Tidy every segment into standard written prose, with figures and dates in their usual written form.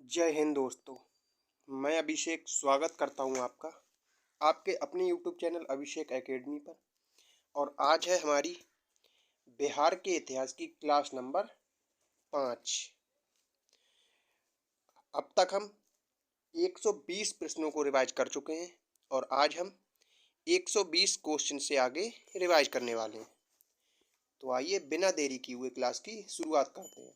जय हिंद दोस्तों। मैं अभिषेक स्वागत करता हूं आपका आपके अपने यूट्यूब चैनल अभिषेक एकेडमी पर। और आज है हमारी बिहार के इतिहास की क्लास नंबर 5। अब तक हम 120 प्रश्नों को रिवाइज कर चुके हैं और आज हम 120 क्वेश्चन से आगे रिवाइज करने वाले हैं। तो आइए बिना देरी किए हुए क्लास की शुरुआत करते हैं।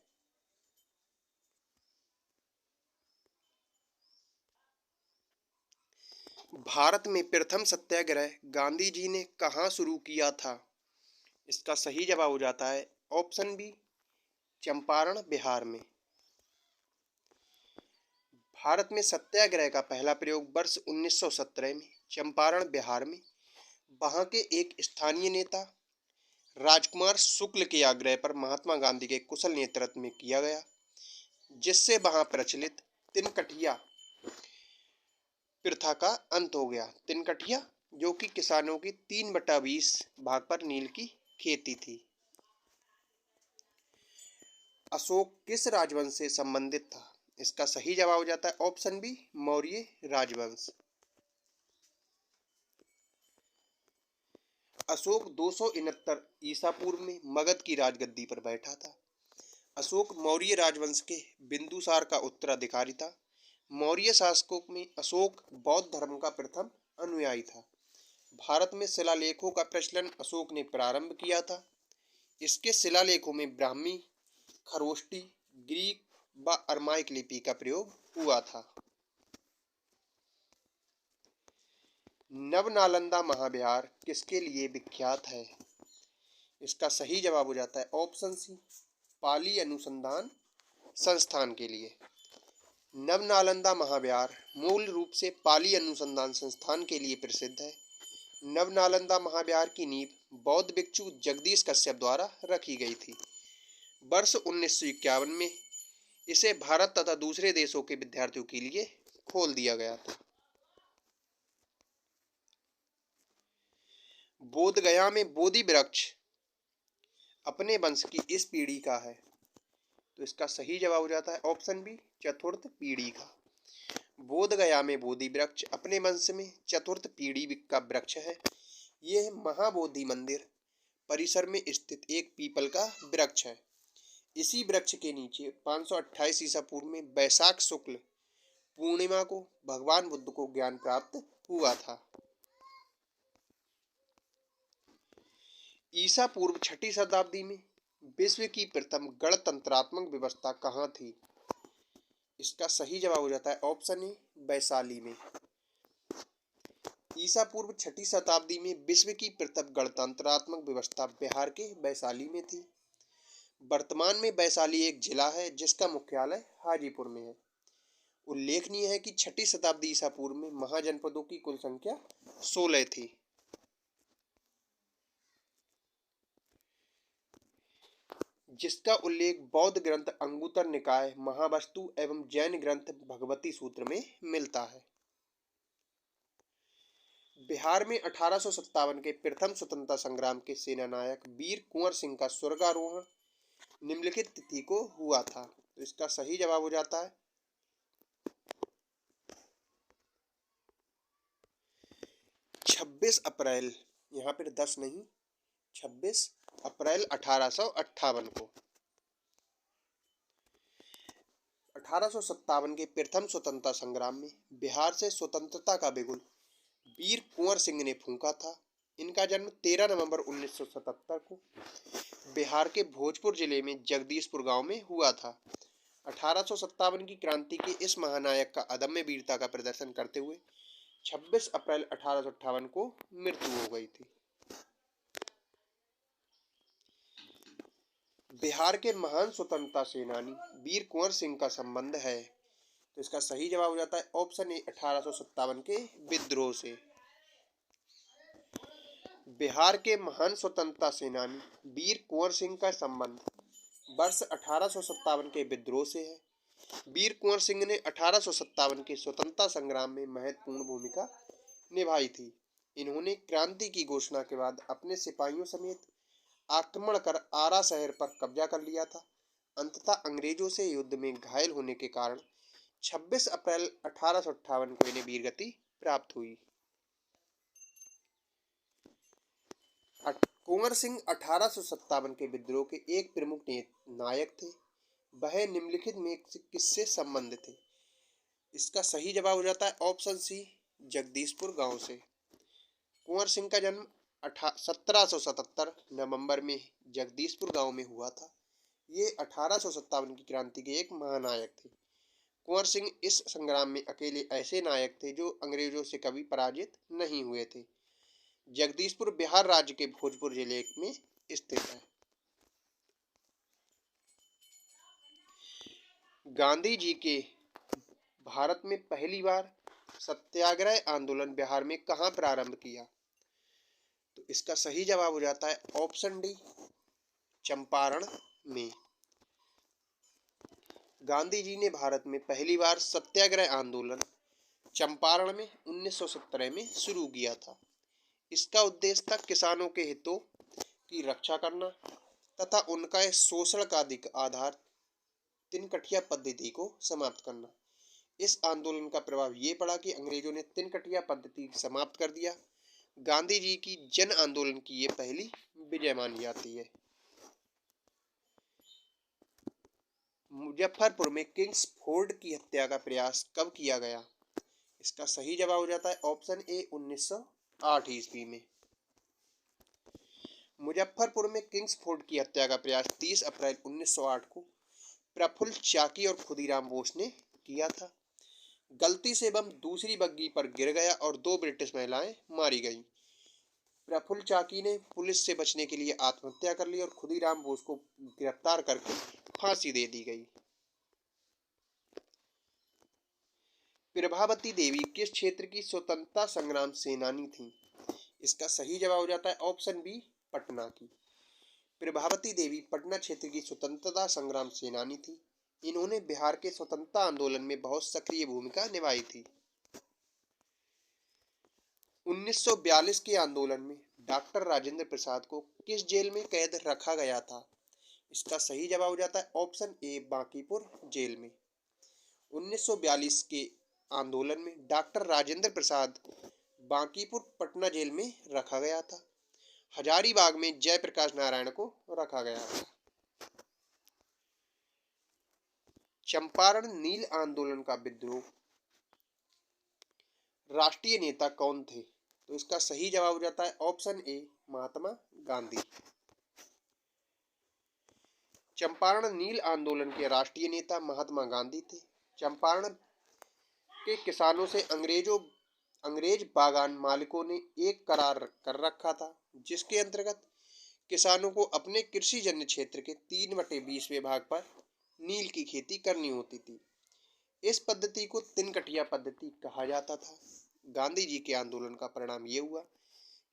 भारत में प्रथम सत्याग्रह गांधी जी ने कहाँ शुरू किया था? इसका सही जवाब हो जाता है ऑप्शन बी, चंपारण, बिहार में। भारत में सत्याग्रह का पहला प्रयोग वर्ष 1917 में चंपारण, बिहार में वहां के एक स्थानीय नेता राजकुमार शुक्ल के आग्रह पर महात्मा गांधी के कुशल नेतृत्व में किया गया, जिससे वहां प्रचलित तिनकठिया प्रथा का अंत हो गया। तिनकठिया जो कि किसानों की 3/20 भाग पर नील की खेती थी। अशोक किस राजवंश से संबंधित था? इसका सही जवाब हो जाता है ऑप्शन बी, मौर्य राजवंश। अशोक 269 ईसा पूर्व में मगध की राजगद्दी पर बैठा था। अशोक मौर्य राजवंश के बिंदुसार का उत्तराधिकारी था। मौर्य शासकों में अशोक बौद्ध धर्म का प्रथम अनुयायी था। भारत में शिलालेखों का प्रचलन अशोक ने प्रारंभ किया था। इसके शिलालेखों में ब्राह्मी, खरोष्टी, ग्रीक व अरमाइक लिपि का प्रयोग हुआ था। नवनालंदा महाविहार किसके लिए विख्यात है? इसका सही जवाब हो जाता है ऑप्शन सी, पाली अनुसंधान संस्थान के लिए। नवनालंदा महाविहार मूल रूप से पाली अनुसंधान संस्थान के लिए प्रसिद्ध है। नवनालंदा महाविहार की नींव बौद्ध भिक्षु जगदीश कश्यप द्वारा रखी गई थी। वर्ष 1951 में इसे भारत तथा दूसरे देशों के विद्यार्थियों के लिए खोल दिया गया था। बोधगया में बोधि वृक्ष अपने वंश की इस पीढ़ी का है, तो इसका सही जवाब हो जाता है ऑप्शन बी, चतुर्थ पीढ़ी का। बोधगया में बोधि वृक्ष अपने वंश में चतुर्थ पीढ़ी का वृक्ष है। यह महाबोधि मंदिर परिसर में स्थित एक पीपल का वृक्ष है। इसी वृक्ष के नीचे 528 ईसा पूर्व में वैशाख शुक्ल पूर्णिमा को भगवान बुद्ध को ज्ञान प्राप्त हुआ था। ईसा पूर्व 6ठी शताब्दी में विश्व की प्रथम गणतंत्रात्मक व्यवस्था कहाँ थी? इसका सही जवाब हो जाता है ऑप्शन ए, वैशाली में। ईसा पूर्व 6ठी शताब्दी में विश्व की प्रथम गणतंत्रात्मक व्यवस्था बिहार के वैशाली में थी। वर्तमान में वैशाली एक जिला है जिसका मुख्यालय हाजीपुर में है। उल्लेखनीय है कि 6ठी शताब्दी ईसा पूर्व में महाजनपदों की कुल संख्या 16 थी। जिसका उल्लेख बौद्ध ग्रंथ अंगुतर निकाय महावस्तु एवं जैन ग्रंथ भगवती सूत्र में मिलता है। बिहार में 1857 के प्रथम स्वतंत्रता संग्राम के सेनानायक वीर कुंवर सिंह का स्वर्गारोहण निम्नलिखित तिथि को हुआ था, तो इसका सही जवाब हो जाता है 26 अप्रैल, यहाँ पर 10 नहीं, 26 अप्रैल 1858 को। 1857 के प्रथम स्वतंत्रता संग्राम में बिहार से स्वतंत्रता का बिगुल वीर कुंवर सिंह ने फूंका था। इनका जन्म 13 नवंबर 1977 को बिहार के भोजपुर जिले में जगदीशपुर गांव में हुआ था। 1857 की क्रांति के इस महानायक का अदम्य वीरता का प्रदर्शन करते हुए 26 अप्रैल 1858 को मृत्यु हो गई थी। बिहार के महान स्वतंत्रता सेनानी वीर कुंवर सिंह का संबंध है, तो इसका सही जवाब हो जाता है ऑप्शन ए, 1857 के विद्रोह से। बिहार के महान स्वतंत्रता सेनानी वीर कुंवर सिंह का संबंध वर्ष 1857 के विद्रोह से है। वीर कुंवर सिंह ने 1857 के स्वतंत्रता संग्राम में महत्वपूर्ण भूमिका निभाई थी। इन्होंने क्रांति की घोषणा के बाद अपने सिपाहियों समेत आक्रमण कर आरा शहर पर कब्जा कर लिया था। अंततः अंग्रेजों से युद्ध में घायल होने के कारण 26 अप्रैल 1858 को इन्हें वीर गति प्राप्त हुई। कुंवर सिंह 1857 के विद्रोह के एक प्रमुख नायक थे। वह निम्नलिखित में से किससे संबंधित थे? इसका सही जवाब हो जाता है ऑप्शन सी, जगदीशपुर गांव से। कुंवर सिंह का जन्म 1777 नवंबर में जगदीशपुर गांव में हुआ था। ये 1857 की क्रांति के एक महानायक थे। कुंवर सिंह इस संग्राम में अकेले ऐसे नायक थे जो अंग्रेजों से कभी पराजित नहीं हुए थे। जगदीशपुर बिहार राज्य के भोजपुर जिले में स्थित है। गांधी जी के भारत में पहली बार सत्याग्रह आंदोलन बिहार में कहाँ प्रारंभ किया? तो इसका सही जवाब हो जाता है ऑप्शन डी, चंपारण में। गांधी जी ने भारत में पहली बार सत्याग्रह आंदोलन चंपारण में 1917 में शुरू किया था। इसका उद्देश्य था किसानों के हितों की रक्षा करना तथा उनका शोषण का आधार तिनकठिया पद्धति को समाप्त करना। इस आंदोलन का प्रभाव ये पड़ा कि अंग्रेजों ने तिनकठिया पद्धति समाप्त कर दिया। गांधी जी की जन आंदोलन की ये पहली विजय मानी जाती है। मुजफ्फरपुर में किंग्स फोर्ड की हत्या का प्रयास कब किया गया? इसका सही जवाब हो जाता है ऑप्शन ए, 1908 ईस्वी में। मुजफ्फरपुर में किंग्स फोर्ड की हत्या का प्रयास 30 अप्रैल 1908 को प्रफुल्ल चाकी और खुदीराम बोस ने किया था। गलती से बम दूसरी बग्गी पर गिर गया और 2 ब्रिटिश महिलाएं मारी गईं। प्रफुल्ल चाकी ने पुलिस से बचने के लिए आत्महत्या कर ली और खुदीराम बोस को गिरफ्तार करके फांसी दे दी गई। प्रभावती देवी किस क्षेत्र की स्वतंत्रता संग्राम सेनानी थी? इसका सही जवाब हो जाता है ऑप्शन बी, पटना की। प्रभावती देवी पटना क्षेत्र की स्वतंत्रता संग्राम सेनानी थी। इन्होंने बिहार के स्वतंत्रता आंदोलन में बहुत सक्रिय भूमिका निभाई थी। 1942 के आंदोलन में डॉक्टर राजेंद्र प्रसाद को किस जेल में कैद रखा गया था? इसका सही जवाब हो जाता है ऑप्शन ए, बांकीपुर जेल में। 1942 के आंदोलन में डॉक्टर राजेंद्र प्रसाद बांकीपुर पटना जेल में रखा गया था। हजारीबाग में जयप्रकाश नारायण को रखा गया था। चंपारण नील आंदोलन का विद्रोह राष्ट्रीय नेता कौन थे? तो इसका सही जवाब हो जाता है ऑप्शन ए, महात्मा गांधी। चंपारण नील आंदोलन के राष्ट्रीय नेता महात्मा गांधी थे। चंपारण के किसानों से अंग्रेज बागान मालिकों ने एक करार कर रखा था, जिसके अंतर्गत किसानों को अपने कृषि जन्य क्षेत्र के 3/20 भाग पर नील की खेती करनी होती थी। इस पद्धति को तिनकठिया पद्धति कहा जाता था। गांधी जी के आंदोलन का परिणाम ये हुआ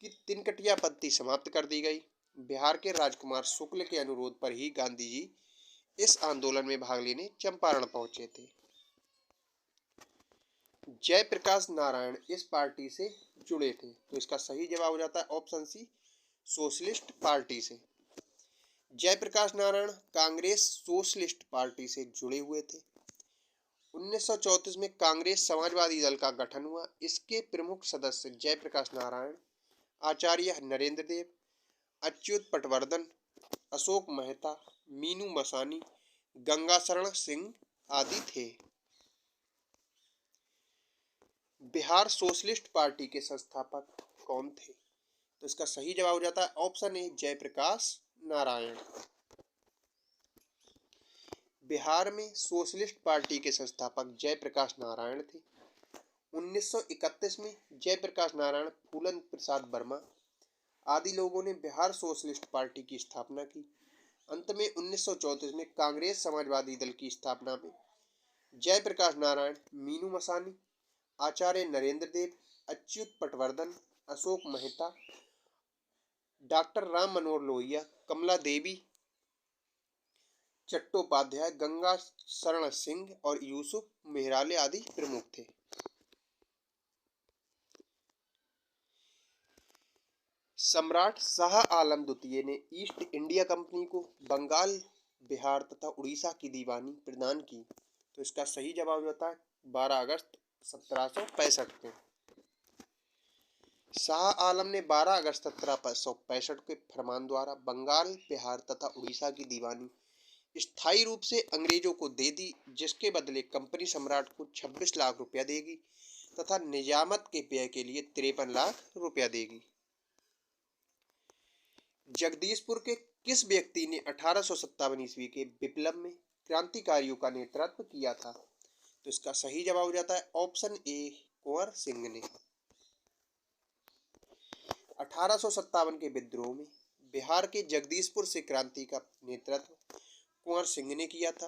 कि तिनकठिया पद्धति समाप्त कर दी गई। बिहार के राजकुमार शुक्ल के अनुरोध पर ही गांधी जी इस आंदोलन में भाग लेने चंपारण पहुंचे थे। जयप्रकाश नारायण इस पार्टी से जुड़े थे, तो इसका सही जवाब हो जाता है ऑप्शन सी, सोशलिस्ट पार्टी से। जयप्रकाश नारायण कांग्रेस सोशलिस्ट पार्टी से जुड़े हुए थे। 1934 में कांग्रेस समाजवादी दल का गठन हुआ। इसके प्रमुख सदस्य जयप्रकाश नारायण, आचार्य नरेंद्र देव, अच्युत पटवर्धन, अशोक मेहता, मीनू मसानी, गंगाशरण सिंह आदि थे। बिहार सोशलिस्ट पार्टी के संस्थापक कौन थे? तो इसका सही जवाब हो जाता है ऑप्शन ए, जयप्रकाश नारायण। बिहार में सोशलिस्ट पार्टी के संस्थापक जयप्रकाश नारायण थे। 1931 में जयप्रकाश नारायण, फूलन प्रसाद वर्मा आदि लोगों ने बिहार सोशलिस्ट पार्टी की स्थापना की। अंत में 1934 में कांग्रेस समाजवादी दल की स्थापना में जयप्रकाश नारायण, मीनू मसानी, आचार्य नरेंद्र देव, अच्युत पटवर्धन, अशोक मेहता, डॉक्टर राम मनोहर लोहिया, कमला देवी चट्टोपाध्याय, गंगा शरण सिंह और यूसुफ मेहराले आदि प्रमुख थे। सम्राट शाह आलम द्वितीय ने ईस्ट इंडिया कंपनी को बंगाल, बिहार तथा उड़ीसा की दीवानी प्रदान की। तो इसका सही जवाब हो जाता है 12 अगस्त 1765 में। शाह आलम ने 12 अगस्त 1765 के फरमान द्वारा बंगाल, बिहार तथा उड़ीसा की दीवानी स्थायी रूप से अंग्रेजों को दे दी, जिसके बदले कंपनी सम्राट को 26 लाख रुपया देगी तथा निजामत के व्यय के लिए 53 लाख रुपया देगी। जगदीशपुर के किस व्यक्ति ने 1857 ईस्वी के विप्लव में क्रांतिकारियों का नेतृत्व किया था? तो इसका सही जवाब हो जाता है ऑप्शन ए, कुंवर सिंह ने। 1857 के विद्रोह में बिहार के जगदीशपुर से क्रांति का नेतृत्व कुंवर सिंह ने किया था।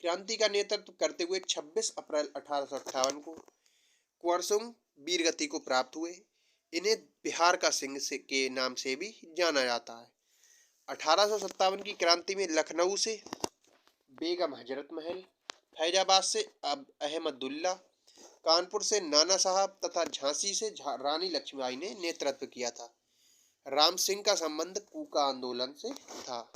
क्रांति का नेतृत्व करते हुए 26 अप्रैल 1858 को कुंवर सिंह वीरगति को प्राप्त हुए। इन्हें बिहार का सिंह से के नाम से भी जाना जाता है। 1857 की क्रांति में लखनऊ से बेगम हजरत महल, फैजाबाद से अहमदुल्ला, कानपुर से नाना साहब तथा झांसी से रानी लक्ष्मीबाई ने नेतृत्व किया था। राम सिंह का संबंध कूका आंदोलन से था।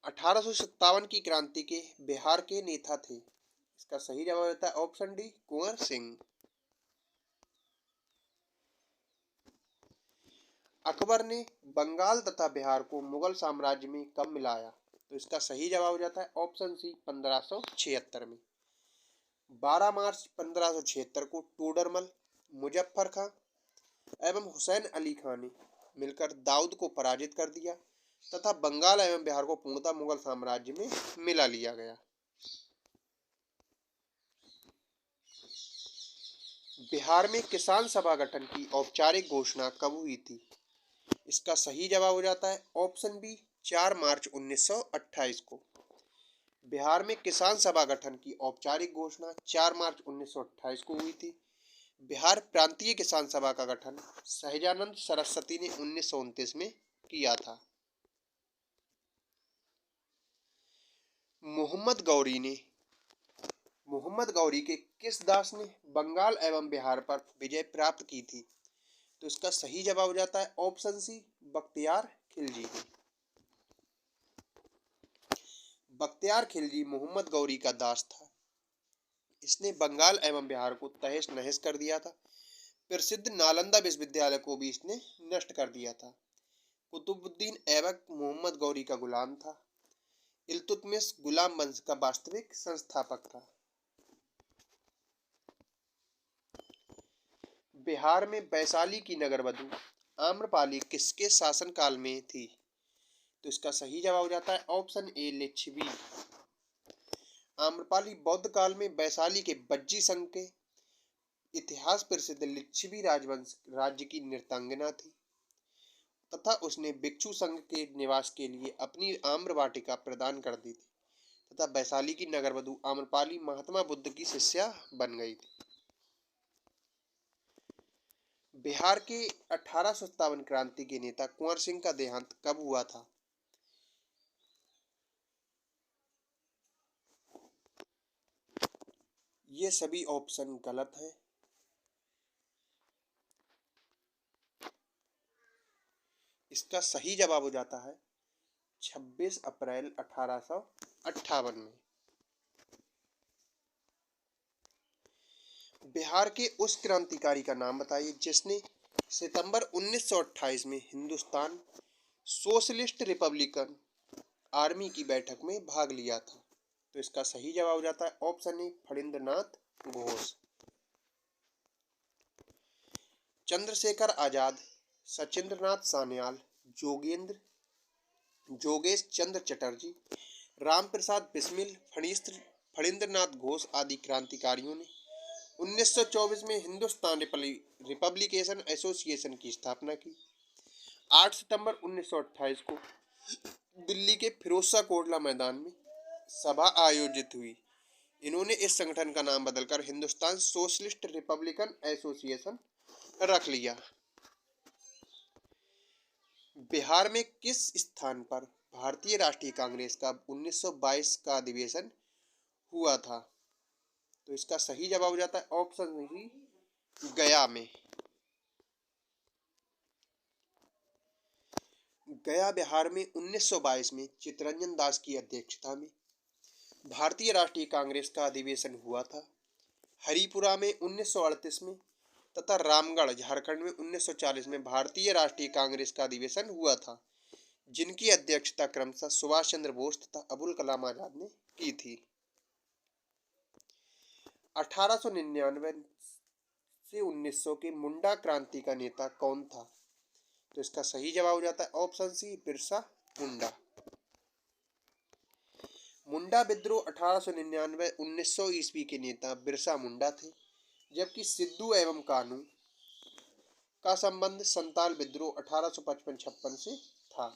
1857 की क्रांति के बिहार के नेता थे। इसका सही जवाब होता है ऑप्शन डी, कुंवर सिंह। अकबर ने बंगाल तथा बिहार को मुगल साम्राज्य में कब मिलाया? तो इसका सही जवाब हो जाता है ऑप्शन सी, 1576 में। 12 मार्च 1576 को टोडरमल, मुजफ्फर खां एवं हुसैन अली खां ने मिलकर दाऊद को पराजित कर दिया तथा बंगाल एवं बिहार को पूर्णतः मुगल साम्राज्य में मिला लिया गया। बिहार में किसान सभा गठन की औपचारिक घोषणा कब हुई थी? इसका सही जवाब हो जाता है ऑप्शन बी, 4 मार्च 1928 को। बिहार में किसान सभा गठन की औपचारिक घोषणा 4 मार्च 1928 को हुई थी। बिहार प्रांतीय किसान सभा का गठन सहजानंद सरस्वती ने 1929 में किया था। मोहम्मद गौरी के किस दास ने बंगाल एवं बिहार पर विजय प्राप्त की थी? तो इसका सही जवाब हो जाता है ऑप्शन सी, बख्तियार खिलजी। बख्तियार खिलजी मोहम्मद गौरी का दास था। इसने बंगाल एवं बिहार को तहस नहस कर दिया था। प्रसिद्ध नालंदा विश्वविद्यालय को भी इसने नष्ट कर दिया था। कुतुबुद्दीन ऐबक मोहम्मद गौरी का गुलाम था। इल्तुतमिश गुलाम वंश का वास्तविक संस्थापक था। बिहार में वैशाली की नगरवधु आम्रपाली किसके शासनकाल में थी? तो इसका सही जवाब हो जाता है ऑप्शन ए, लिच्छवी। आम्रपाली बौद्ध काल में वैशाली के बज्जी संघ के इतिहास प्रसिद्ध लिच्छवी राजवंश राज्य की नृतांगना थी तथा उसने भिक्षु संघ के निवास के लिए अपनी आम्र वाटिका प्रदान कर दी थी तथा वैशाली की नगरवधु आम्रपाली महात्मा बुद्ध की शिष्या बन गई थी। बिहार के 1857 क्रांति के नेता कुंवर सिंह का देहांत कब हुआ था? ये सभी ऑप्शन गलत हैं। इसका सही जवाब हो जाता है 26 अप्रैल 1858 में। बिहार के उस क्रांतिकारी का नाम बताइए जिसने सितंबर 1928 में हिंदुस्तान सोशलिस्ट रिपब्लिकन आर्मी की बैठक में भाग लिया था। तो इसका सही जवाब हो जाता है ऑप्शन ए, फणींद्रनाथ घोष। चंद्रशेखर आजाद, सचिंद्रनाथ सान्याल, जोगेश चंद्र चटर्जी, राम प्रसाद बिस्मिल, फणींद्रनाथ घोष आदि क्रांतिकारियों ने 1924 में हिंदुस्तान रिपब्लिकेशन एसोसिएशन की स्थापना की। 8 सितंबर 1928 को दिल्ली के फिरोजशाह कोटला मैदान में सभा आयोजित हुई। इन्होंने इस संगठन का नाम बदलकर हिंदुस्तान सोशलिस्ट रिपब्लिकन एसोसिएशन रख लिया। बिहार में किस स्थान पर भारतीय राष्ट्रीय कांग्रेस का 1922 का अधिवेशन हुआ था? तो इसका सही जवाब हो जाता है ऑप्शन सी, गया में। गया बिहार में 1922 में चित्तरंजन दास की अध्यक्षता में भारतीय राष्ट्रीय कांग्रेस का अधिवेशन हुआ था। हरिपुरा में 1938 में तथा रामगढ़ झारखंड में 1940 में भारतीय राष्ट्रीय कांग्रेस का अधिवेशन हुआ था, जिनकी अध्यक्षता क्रमशः सुभाष चंद्र बोस तथा अबुल कलाम आजाद ने की थी। 1899 से 1900 के मुंडा क्रांति का नेता कौन था? तो इसका सही जवाब हो जाता है ऑप्शन सी, बिरसा मुंडा। मुंडा विद्रोह 1899-1900 ईस्वी के नेता बिरसा मुंडा थे, जबकि सिद्धू एवं कानू का संबंध संताल विद्रोह 1855-56 से था।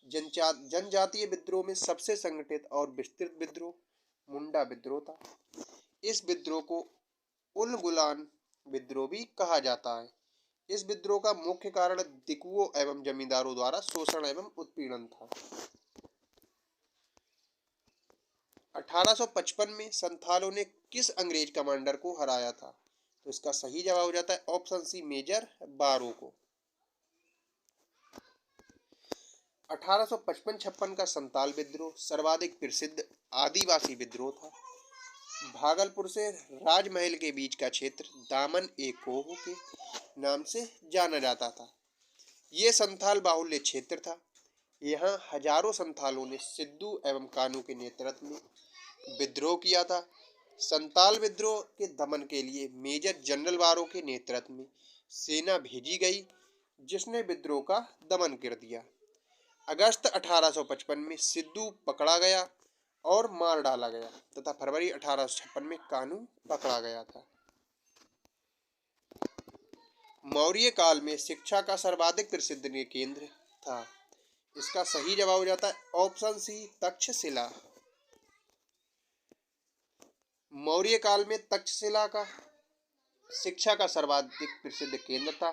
जनजातीय विद्रोह में सबसे संगठित और विस्तृत विद्रोह मुंडा विद्रोह था। इस विद्रोह को उल गुलान विद्रोह भी कहा जाता है। इस विद्रोह का मुख्य कारण दिकुओं एवं जमींदारों द्वारा शोषण एवं उत्पीड़न था। 1855 में संथालों ने किस अंग्रेज कमांडर को हराया था? तो इसका सही जवाब हो जाता है ऑप्शन सी, मेजर बारो को। 1855-56 का संताल विद्रोह सर्वाधिक प्रसिद्ध आदिवासी विद्रोह था। भागलपुर से राजमहल के बीच का क्षेत्र दामन ए कोह के नाम से जाना जाता था। ये संथाल बाहुल्य क्षेत्र था। यहाँ हजारों संथालों ने सिद्धू एवं कानू के नेतृत्व में विद्रोह किया था। संताल विद्रोह के दमन के लिए मेजर जनरल बारो के नेतृत्व में सेना भेजी गई, जिसने विद्रोह का दमन कर दिया। अगस्त 1855 में सिद्धू पकड़ा गया और मार डाला गया तथा फरवरी 1856 में कानू पकड़ा गया था। मौर्य काल में शिक्षा का सर्वाधिक प्रसिद्ध केंद्र था। इसका सही जवाब हो जाता है ऑप्शन सी, तक्षशिला। मौर्य काल में तक्षशिला का शिक्षा का सर्वाधिक प्रसिद्ध केंद्र था।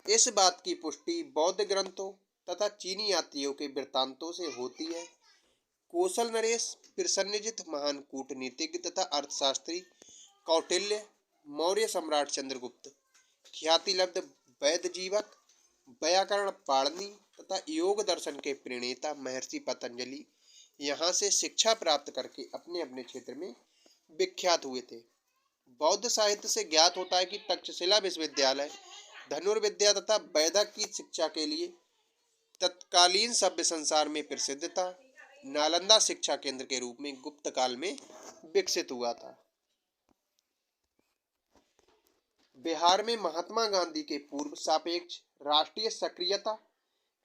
इस बात की पुष्टि बौद्ध ग्रंथों तथा चीनी यात्रियों के वृत्तांतों से होती है। कौशल नरेश, प्रसन्नजित महान कूटनीतिज्ञ तथा अर्थशास्त्री कौटिल्य, मौर्य सम्राट चंद्रगुप्त, ख्याति लब्ध वैद्य जीवक, व्याकरण पाणिनि तथा योग दर्शन के प्रणेता महर्षि पतंजलि यहाँ से शिक्षा प्राप्त करके अपने अपने क्षेत्र में विख्यात हुए थे। बौद्ध साहित्य से ज्ञात होता है कि तक्षशिला विश्वविद्यालय धनुर्विद्या तथा वैदिक की शिक्षा के लिए तत्कालीन सभ्य संसार में प्रसिद्ध था। नालंदा शिक्षा केंद्र के रूप में गुप्त काल में विकसित हुआ था। बिहार में महात्मा गांधी के पूर्व सापेक्ष राष्ट्रीय सक्रियता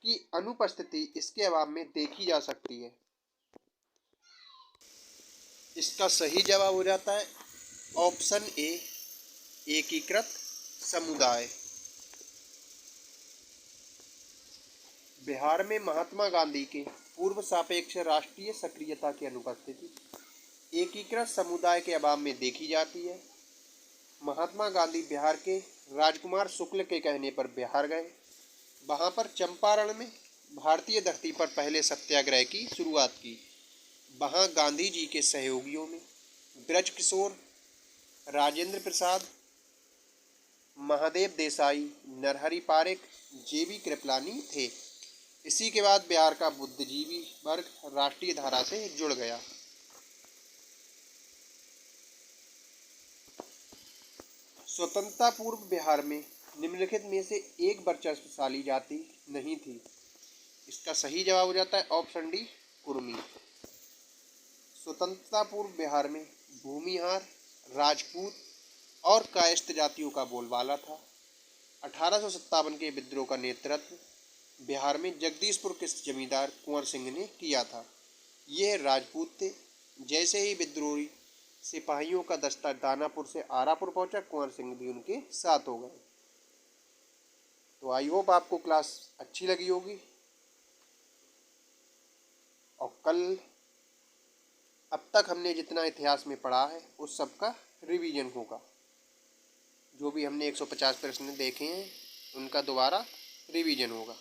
की अनुपस्थिति इसके अभाव में देखी जा सकती है। इसका सही जवाब हो जाता है ऑप्शन ए, एकीकृत समुदाय। बिहार में महात्मा गांधी के पूर्व सापेक्ष राष्ट्रीय सक्रियता की अनुपस्थिति एकीकृत समुदाय के अभाव में देखी जाती है। महात्मा गांधी बिहार के राजकुमार शुक्ल के कहने पर बिहार गए। वहां पर चंपारण में भारतीय धरती पर पहले सत्याग्रह की शुरुआत की। वहां गांधी जी के सहयोगियों में ब्रज किशोर, राजेंद्र प्रसाद, महादेव देसाई, नरहरि पारेख, जेबी कृपलानी थे। इसी के बाद बिहार का बुद्धिजीवी वर्ग राष्ट्रीय धारा से जुड़ गया। स्वतंत्रता पूर्व बिहार में निम्नलिखित में से एक वर्चस्वशाली जाति नहीं थी। इसका सही जवाब हो जाता है ऑप्शन डी, कुर्मी। स्वतंत्रता पूर्व बिहार में भूमिहार, राजपूत और कायस्थ जातियों का बोलबाला था। 1857 के विद्रोह का नेतृत्व बिहार में जगदीशपुर के जमींदार कुंवर सिंह ने किया था। यह राजपूत थे। जैसे ही विद्रोही सिपाहियों का दस्ता दानापुर से आरापुर पहुंचा, कुंवर सिंह भी उनके साथ हो गए। तो आई होप आपको क्लास अच्छी लगी होगी और कल अब तक हमने जितना इतिहास में पढ़ा है उस सब का रिवीजन होगा। जो भी हमने 150 प्रश्न देखे हैं उनका दोबारा रिवीजन होगा।